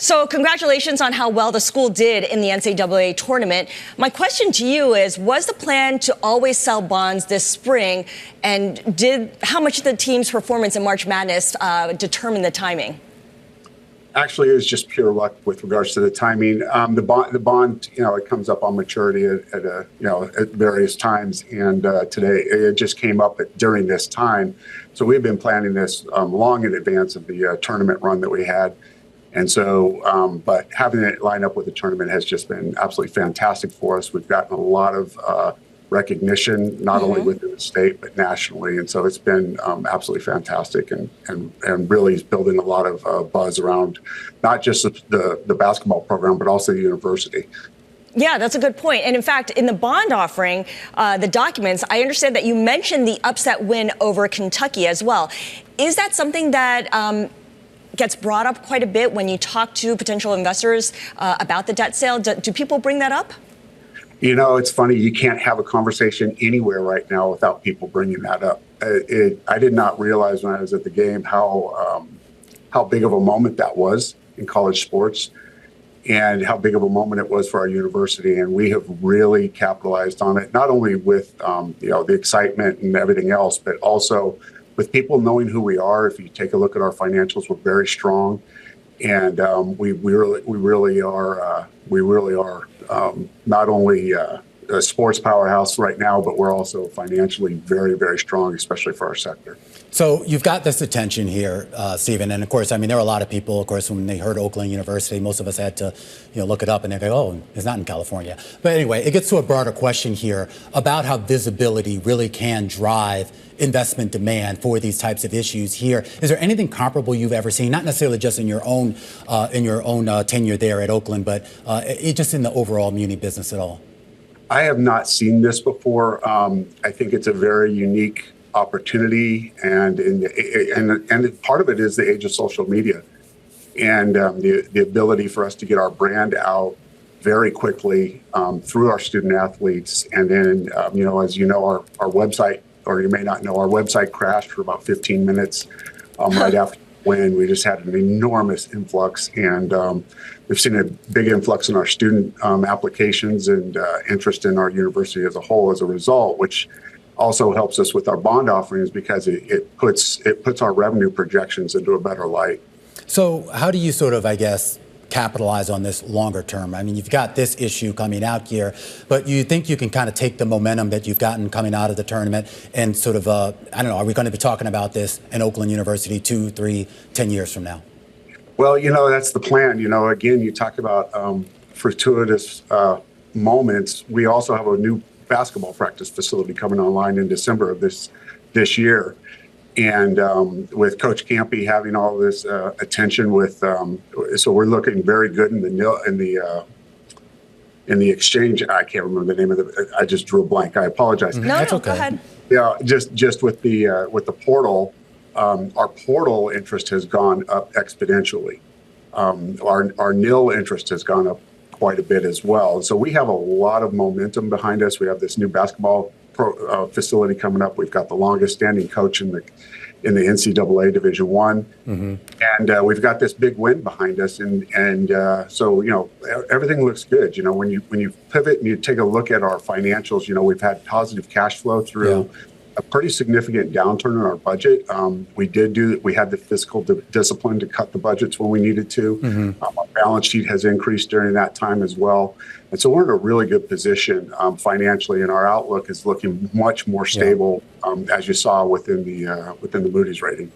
So congratulations on how well the school did in the NCAA tournament. My question to you is, was the plan to always sell bonds this spring? And how much did the team's performance in March Madness determine the timing? Actually, it was just pure luck with regards to the timing. The bond, it comes up on maturity at various times, and today it just came up during this time. So we've been planning this long in advance of the tournament run that we had, and so but having it line up with the tournament has just been absolutely fantastic for us. We've gotten a lot of recognition, not only within the state, but nationally. And so it's been absolutely fantastic and really is building a lot of buzz around not just the basketball program, but also the university. Yeah, that's a good point. And in fact, in the bond offering, the documents, I understand that you mentioned the upset win over Kentucky as well. Is that something that gets brought up quite a bit when you talk to potential investors about the debt sale? Do people bring that up? It's funny. You can't have a conversation anywhere right now without people bringing that up. I did not realize when I was at the game how big of a moment that was in college sports and how big of a moment it was for our university. And we have really capitalized on it, not only with the excitement and everything else, but also with people knowing who we are. If you take a look at our financials, we're very strong. And we really are not only a sports powerhouse right now, but we're also financially very, very strong, especially for our sector. So you've got this attention here, Stephen, and of course, I mean, there are a lot of people, of course, when they heard Oakland University, most of us had to, look it up and they go, oh, it's not in California. But anyway, it gets to a broader question here about how visibility really can drive investment demand for these types of issues here. Is there anything comparable you've ever seen, not necessarily just in your own tenure there at Oakland, but just in the overall muni business at all? I have not seen this before. I think it's a very unique opportunity, and part of it is the age of social media and the ability for us to get our brand out very quickly through our student athletes. And then, as you know, our website, or you may not know, our website crashed for about 15 minutes right after when we just had an enormous influx, and we've seen a big influx in our student applications and interest in our university as a whole as a result, which also helps us with our bond offerings because it puts our revenue projections into a better light. So how do you sort of, I guess, capitalize on this longer term? I mean, you've got this issue coming out here, but you think you can kind of take the momentum that you've gotten coming out of the tournament and sort of, I don't know, are we going to be talking about this in Oakland University 2, 3, 10 years from now? Well, that's the plan. Again, you talk about fortuitous moments. We also have a new basketball practice facility coming online in December of this year. And with Coach Campy having all this attention so we're looking very good in the exchange. I can't remember the name of I just drew a blank. I apologize. No, that's okay. Go ahead. Yeah, just with the portal, our portal interest has gone up exponentially. Our nil interest has gone up quite a bit as well. So we have a lot of momentum behind us. We have this new basketball facility coming up. We've got the longest standing coach in the NCAA Division I, and we've got this big win behind us, and so everything looks good. When you pivot and you take a look at our financials, we've had positive cash flow through a pretty significant downturn in our budget. We had the fiscal discipline to cut the budgets when we needed to. Our balance sheet has increased during that time as well. And so we're in a really good position financially, and our outlook is looking much more stable, as you saw within the Moody's rating.